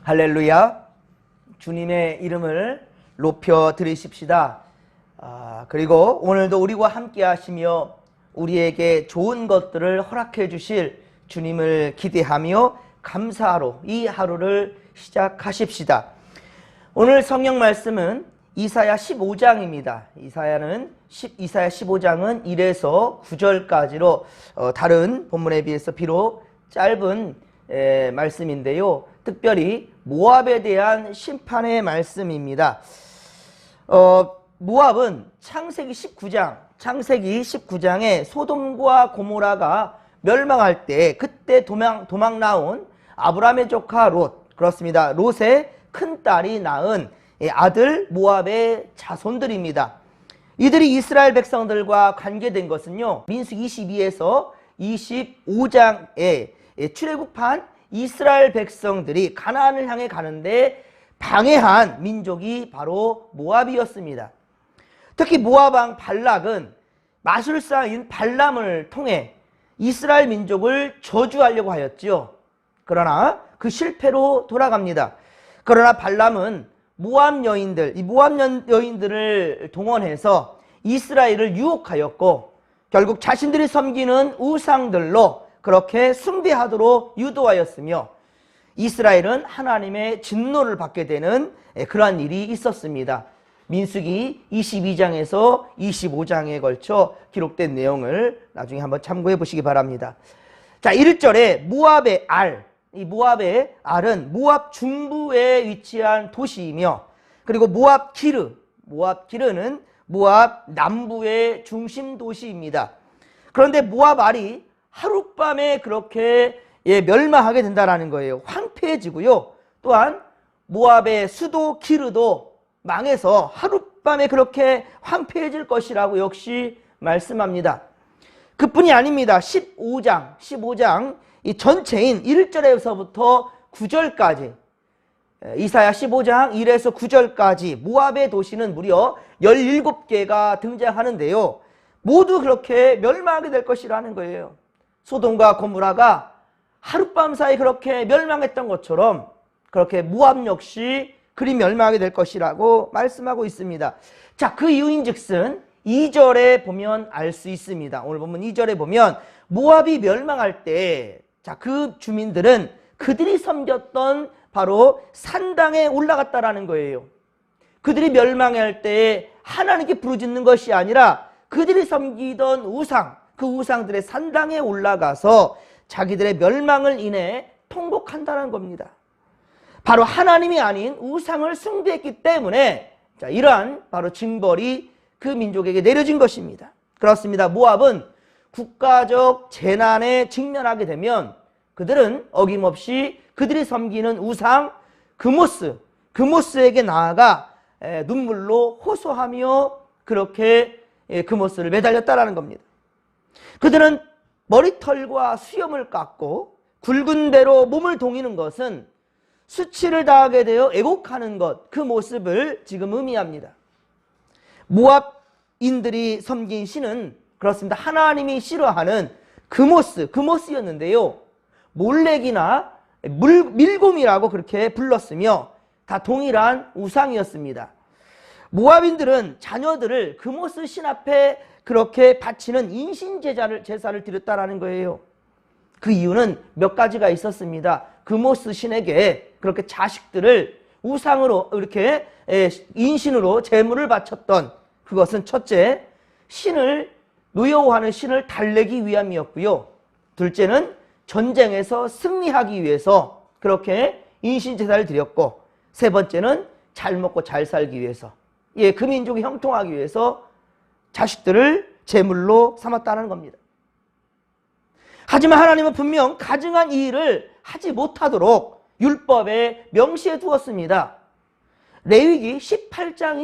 할렐루야. 주님의 이름을 높여 드리십시다. 그리고 오늘도 우리와 함께 하시며 우리에게 좋은 것들을 허락해 주실 주님을 기대하며 감사하러 이 하루를 시작하십시다. 오늘 성경 말씀은 이사야 15장입니다. 이사야 15장은 1에서 9절까지로 다른 본문에 비해서 비록 짧은 말씀인데요. 특별히 모압에 대한 심판의 말씀입니다. 모압은 창세기 19장에 소돔과 고모라가 멸망할 때 그때 도망 나온 아브라함의 조카 롯, 그렇습니다. 롯의 큰딸이 낳은 아들 모압의 자손들입니다. 이들이 이스라엘 백성들과 관계된 것은요, 민수기 22에서 25장에 출애굽한 이스라엘 백성들이 가나안을 향해 가는데 방해한 민족이 바로 모압이었습니다. 특히 모압 왕 발락은 마술사인 발람을 통해 이스라엘 민족을 저주하려고 하였지요. 그러나 그 실패로 돌아갑니다. 그러나 발람은 모압 여인들을 동원해서 이스라엘을 유혹하였고 결국 자신들이 섬기는 우상들로 그렇게 숭배하도록 유도하였으며 이스라엘은 하나님의 진노를 받게 되는 그러한 일이 있었습니다. 민수기 22장에서 25장에 걸쳐 기록된 내용을 나중에 한번 참고해 보시기 바랍니다. 자, 1절에 모압의 알, 이 모압의 알은 모압 중부에 위치한 도시이며, 그리고 모압 기르는 모압 남부의 중심 도시입니다. 그런데 모압 알이 하룻밤에 그렇게 멸망하게 된다는 거예요. 황폐해지고요. 또한 모압의 수도 기르도 망해서 하룻밤에 그렇게 황폐해질 것이라고 역시 말씀합니다. 그뿐이 아닙니다. 15장 이 전체인 1절에서부터 9절까지, 이사야 15장 1에서 9절까지 모압의 도시는 무려 17개가 등장하는데요. 모두 그렇게 멸망하게 될 것이라는 거예요. 소돔과 고모라가 하룻밤 사이 그렇게 멸망했던 것처럼 그렇게 모압 역시 그리 멸망하게 될 것이라고 말씀하고 있습니다. 자, 그 이유인즉슨 2절에 보면 알 수 있습니다. 오늘 보면 2절에 보면 모압이 멸망할 때, 자, 그 주민들은 그들이 섬겼던 바로 산당에 올라갔다라는 거예요. 그들이 멸망할 때 하나님께 부르짖는 것이 아니라 그들이 섬기던 우상, 그 우상들의 산당에 올라가서 자기들의 멸망을 인해 통곡한다는 겁니다. 바로 하나님이 아닌 우상을 숭배했기 때문에, 자, 이러한 바로 징벌이 그 민족에게 내려진 것입니다. 그렇습니다. 모압은 국가적 재난에 직면하게 되면 그들은 어김없이 그들이 섬기는 우상 그모스에게 나아가 눈물로 호소하며 그렇게 그모스를 매달렸다라는 겁니다. 그들은 머리털과 수염을 깎고 굵은 배로 몸을 동이는 것은 수치를 당하게 되어 애곡하는 것, 그 모습을 지금 의미합니다. 모압인들이 섬긴 신은 그렇습니다. 하나님이 싫어하는 그모스였는데요. 몰렉이나 밀곰이라고 그렇게 불렀으며 다 동일한 우상이었습니다. 모압인들은 자녀들을 그모스 신 앞에 그렇게 바치는 인신 제사를 드렸다라는 거예요. 그 이유는 몇 가지가 있었습니다. 그모스 신에게 그렇게 자식들을 우상으로 이렇게 인신으로 제물을 바쳤던 그것은 첫째, 노여워하는 신을 달래기 위함이었고요. 둘째는 전쟁에서 승리하기 위해서 그렇게 인신 제사를 드렸고, 세 번째는 잘 먹고 잘 살기 위해서, 그 민족이 형통하기 위해서 자식들을 제물로 삼았다는 겁니다. 하지만 하나님은 분명 가증한 이 일을 하지 못하도록 율법에 명시해 두었습니다. 레위기 18장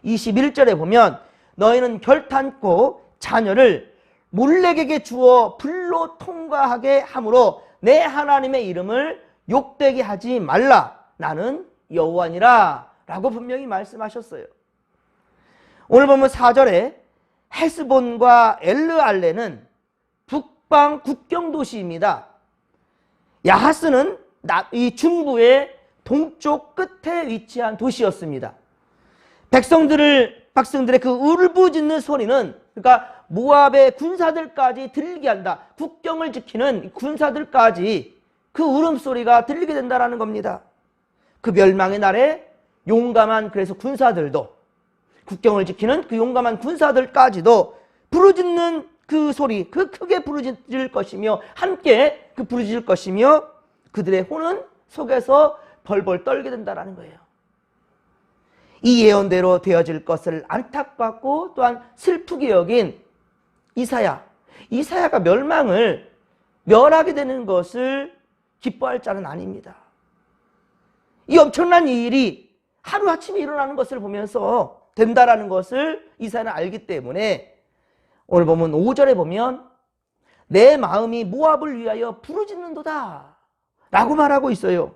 21절에 보면 너희는 결탄코 자녀를 몰렉에게 주어 불로 통과하게 함으로 내 하나님의 이름을 욕되게 하지 말라. 나는 여호와니라 라고 분명히 말씀하셨어요. 오늘 보면 4절에 헤스본과 엘르알레는 북방 국경 도시입니다. 야하스는 이 중부의 동쪽 끝에 위치한 도시였습니다. 백성들의 그 울부짖는 소리는, 그러니까 모압의 군사들까지 들리게 한다. 국경을 지키는 군사들까지 그 울음소리가 들리게 된다는 겁니다. 그 멸망의 날에 용감한 그래서 군사들도, 국경을 지키는 그 용감한 군사들까지도 부르짖는 그 소리, 그 크게 부르짖을 것이며 함께 그 부르짖을 것이며 그들의 혼은 속에서 벌벌 떨게 된다는 거예요. 이 예언대로 되어질 것을 안타깝고 또한 슬프게 여긴 이사야가 멸하게 되는 것을 기뻐할 자는 아닙니다. 이 엄청난 일이 하루아침에 일어나는 것을 보면서 된다라는 것을 이사야는 알기 때문에 오늘 보면 5절에 보면 내 마음이 모압을 위하여 부르짖는도다 라고 말하고 있어요.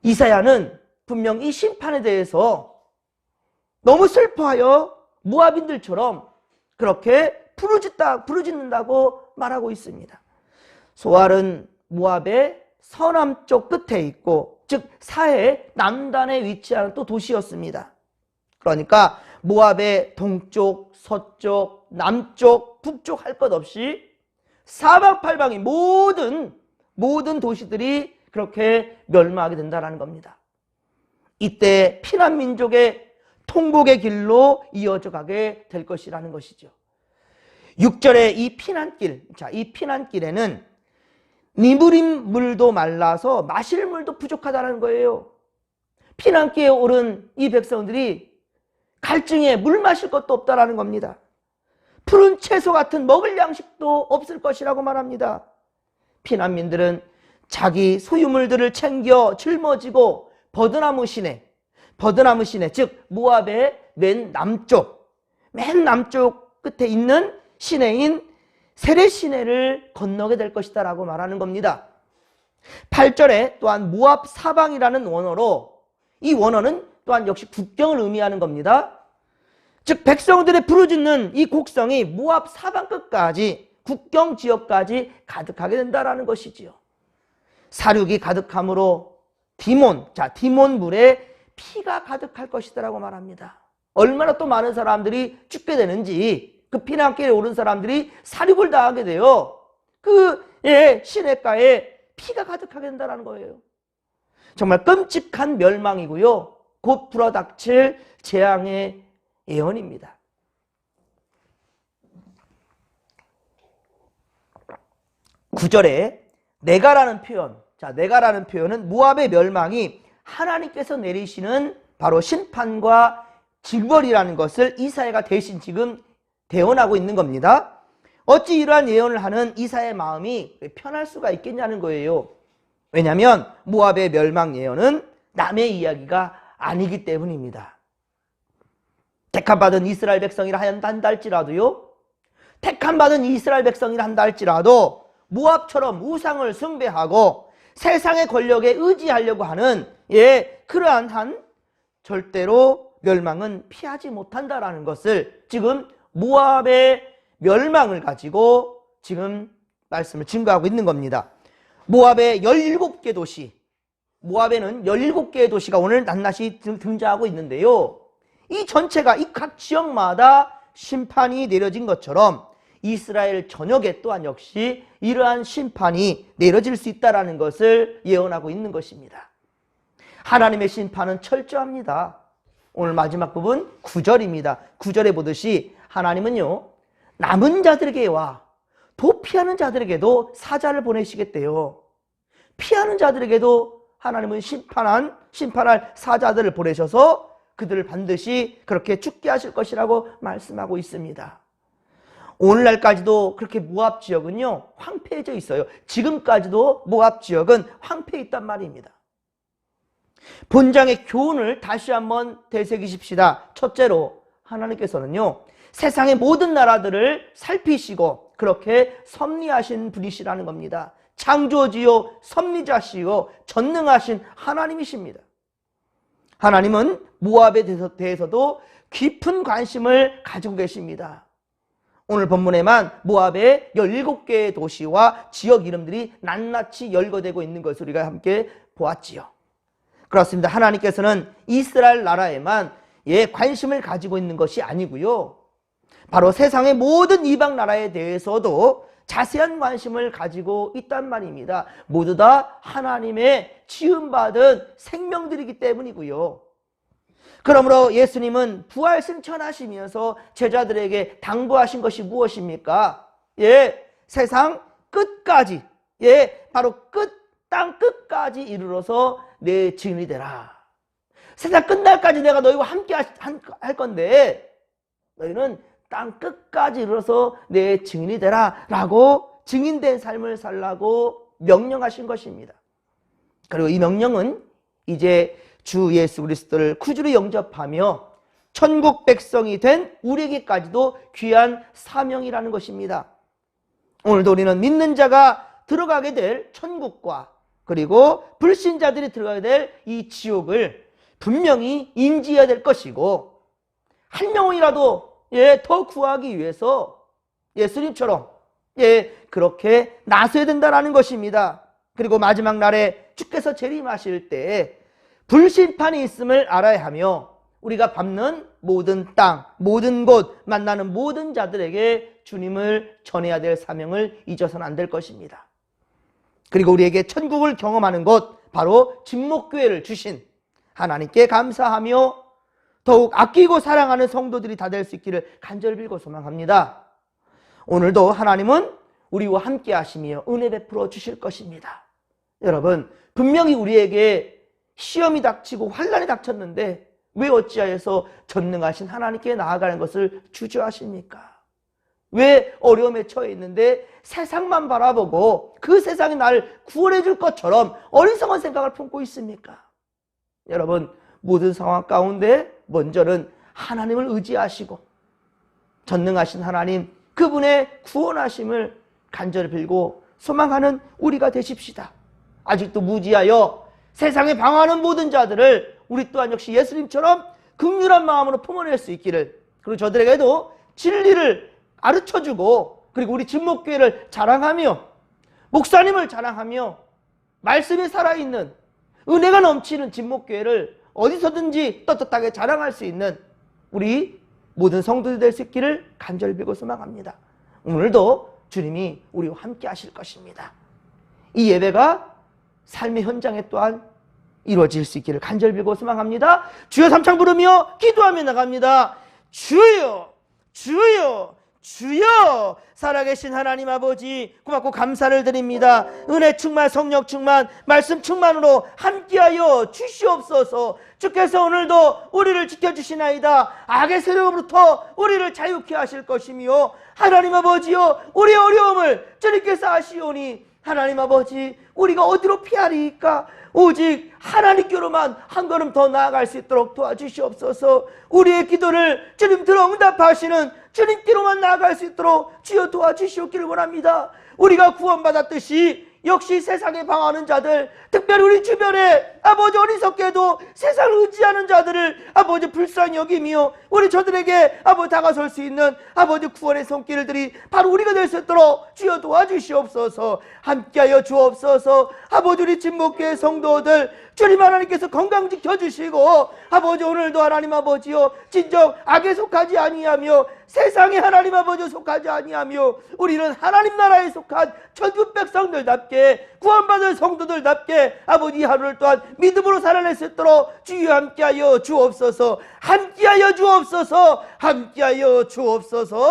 이사야는 분명 이 심판에 대해서 너무 슬퍼하여 모압인들처럼 그렇게 부르짖는다고 말하고 있습니다. 소알은 모압의 서남쪽 끝에 있고, 즉 사해 남단에 위치하는 또 도시였습니다. 그러니까 모압의 동쪽, 서쪽, 남쪽, 북쪽 할 것 없이 사방팔방이 모든 도시들이 그렇게 멸망하게 된다는 겁니다. 이때 피난민족의 통곡의 길로 이어져 가게 될 것이라는 것이죠. 6절에 이 피난길에는 니무림 물도 말라서 마실 물도 부족하다는 거예요. 피난길에 오른 이 백성들이 갈증에 물 마실 것도 없다라는 겁니다. 푸른 채소 같은 먹을 양식도 없을 것이라고 말합니다. 피난민들은 자기 소유물들을 챙겨 짊어지고 버드나무 시내, 즉 모압의 맨 남쪽 끝에 있는 시내인 세레 시내를 건너게 될 것이다 라고 말하는 겁니다. 8절에 또한 모압 사방이라는 원어로, 이 원어는 또한 역시 국경을 의미하는 겁니다. 즉 백성들의 부르짖는 이 곡성이 모압 사방 끝까지, 국경 지역까지 가득하게 된다라는 것이지요. 사륙이 가득함으로 디몬 물에 피가 가득할 것이다라고 말합니다. 얼마나 또 많은 사람들이 죽게 되는지, 그 피난길에 오른 사람들이 사륙을 당하게 돼요. 그 시냇가에 피가 가득하게 된다는 거예요. 정말 끔찍한 멸망이고요, 곧 불어닥칠 재앙의 예언입니다. 구절에 내가라는 표현은 모압의 멸망이 하나님께서 내리시는 바로 심판과 징벌이라는 것을 이사야가 대신 지금 대언하고 있는 겁니다. 어찌 이러한 예언을 하는 이사야의 마음이 편할 수가 있겠냐는 거예요. 왜냐하면 모압의 멸망 예언은 남의 이야기가 아니기 때문입니다. 택함받은 이스라엘 백성이라 한다 할지라도 모압처럼 우상을 숭배하고 세상의 권력에 의지하려고 하는 그러한 한 절대로 멸망은 피하지 못한다라는 것을 지금 모압의 멸망을 가지고 지금 말씀을 증거하고 있는 겁니다. 모압의 17개 도시, 모압에는 17개의 도시가 오늘 낱낱이 등장하고 있는데요, 이 전체가 이 각 지역마다 심판이 내려진 것처럼 이스라엘 전역에 또한 역시 이러한 심판이 내려질 수 있다는 것을 예언하고 있는 것입니다. 하나님의 심판은 철저합니다. 오늘 마지막 부분 9절입니다. 9절에 보듯이 하나님은요, 남은 자들에게와 도피하는 자들에게도 사자를 보내시겠대요. 피하는 자들에게도 하나님은 심판할 사자들을 보내셔서 그들을 반드시 그렇게 죽게 하실 것이라고 말씀하고 있습니다. 오늘날까지도 그렇게 모압 지역은요, 황폐해져 있어요. 지금까지도 모압 지역은 황폐해 있단 말입니다. 본장의 교훈을 다시 한번 되새기십시다. 첫째로 하나님께서는요, 세상의 모든 나라들을 살피시고 그렇게 섭리하신 분이시라는 겁니다. 창조주요 섭리자시요 전능하신 하나님이십니다. 하나님은 모압에 대해서도 깊은 관심을 가지고 계십니다. 오늘 본문에만 모압의 17개의 도시와 지역 이름들이 낱낱이 열거되고 있는 것을 우리가 함께 보았지요. 그렇습니다. 하나님께서는 이스라엘 나라에만 관심을 가지고 있는 것이 아니고요. 바로 세상의 모든 이방 나라에 대해서도 자세한 관심을 가지고 있단 말입니다. 모두 다 하나님의 지음받은 생명들이기 때문이고요. 그러므로 예수님은 부활 승천하시면서 제자들에게 당부하신 것이 무엇입니까? 세상 끝까지, 바로 땅 끝까지 이르러서 내 증인이 되라. 세상 끝날까지 내가 너희와 함께 할 건데 너희는 땅 끝까지 이르러서 내 증인이 되라 라고 증인된 삶을 살라고 명령하신 것입니다. 그리고 이 명령은 이제 주 예수 그리스도를 구주로 영접하며 천국 백성이 된 우리에게까지도 귀한 사명이라는 것입니다. 오늘도 우리는 믿는 자가 들어가게 될 천국과 그리고 불신자들이 들어가게 될 이 지옥을 분명히 인지해야 될 것이고, 한 명이라도 더 구하기 위해서 예수님처럼 그렇게 나서야 된다는 것입니다. 그리고 마지막 날에 주께서 재림하실 때 불심판이 있음을 알아야 하며, 우리가 밟는 모든 땅, 모든 곳, 만나는 모든 자들에게 주님을 전해야 될 사명을 잊어서는 안 될 것입니다. 그리고 우리에게 천국을 경험하는 것, 바로 진목교회를 주신 하나님께 감사하며 더욱 아끼고 사랑하는 성도들이 다 될 수 있기를 간절히 빌고 소망합니다. 오늘도 하나님은 우리와 함께 하시며 은혜 베풀어 주실 것입니다. 여러분, 분명히 우리에게 시험이 닥치고 환난이 닥쳤는데 왜 어찌하여서 전능하신 하나님께 나아가는 것을 주저하십니까? 왜 어려움에 처해 있는데 세상만 바라보고 그 세상이 나를 구원해 줄 것처럼 어리석은 생각을 품고 있습니까? 여러분, 모든 상황 가운데 먼저는 하나님을 의지하시고 전능하신 하나님, 그분의 구원하심을 간절히 빌고 소망하는 우리가 되십시다. 아직도 무지하여 세상에 방황하는 모든 자들을 우리 또한 역시 예수님처럼 긍휼한 마음으로 품어낼 수 있기를, 그리고 저들에게도 진리를 가르쳐주고, 그리고 우리 진목교회를 자랑하며 목사님을 자랑하며 말씀이 살아있는 은혜가 넘치는 진목교회를 어디서든지 떳떳하게 자랑할 수 있는 우리 모든 성도들이 될 수 있기를 간절히 빌고 소망합니다. 오늘도 주님이 우리와 함께 하실 것입니다. 이 예배가 삶의 현장에 또한 이루어질 수 있기를 간절히 빌고 소망합니다. 주여 삼창 부르며 기도하며 나갑니다. 주여, 주여, 주여. 살아계신 하나님 아버지, 고맙고 감사를 드립니다. 은혜 충만, 성령 충만, 말씀 충만으로 함께하여 주시옵소서. 주께서 오늘도 우리를 지켜주시나이다. 악의 세력으로부터 우리를 자유케 하실 것이며, 하나님 아버지여, 우리의 어려움을 주님께서 아시오니 하나님 아버지, 우리가 어디로 피하리까? 오직 하나님께로만 한 걸음 더 나아갈 수 있도록 도와주시옵소서. 우리의 기도를 주님 들어 응답하시는 주님께로만 나아갈 수 있도록 주여 도와주시옵기를 원합니다. 우리가 구원받았듯이 역시 세상에 방황하는 자들, 특별히 우리 주변에 아버지 어리석게도 세상을 의지하는 자들을 아버지 불쌍히 여기며 우리 저들에게 아버지 다가설 수 있는 아버지 구원의 손길들이 바로 우리가 될 수 있도록 주여 도와주시옵소서. 함께하여 주옵소서. 아버지 우리 진목교회 성도들 주님 하나님께서 건강 지켜주시고, 아버지 오늘도 하나님 아버지요, 진정 악에 속하지 아니하며 세상에 하나님 아버지 속하지 아니하며 우리는 하나님 나라에 속한 천국 백성들답게 구원받을 성도들답게 아버지 이 하루를 또한 믿음으로 살아낼 수 있도록 주여 함께하여 주옵소서. 함께하여 주옵소서. 함께하여 주옵소서.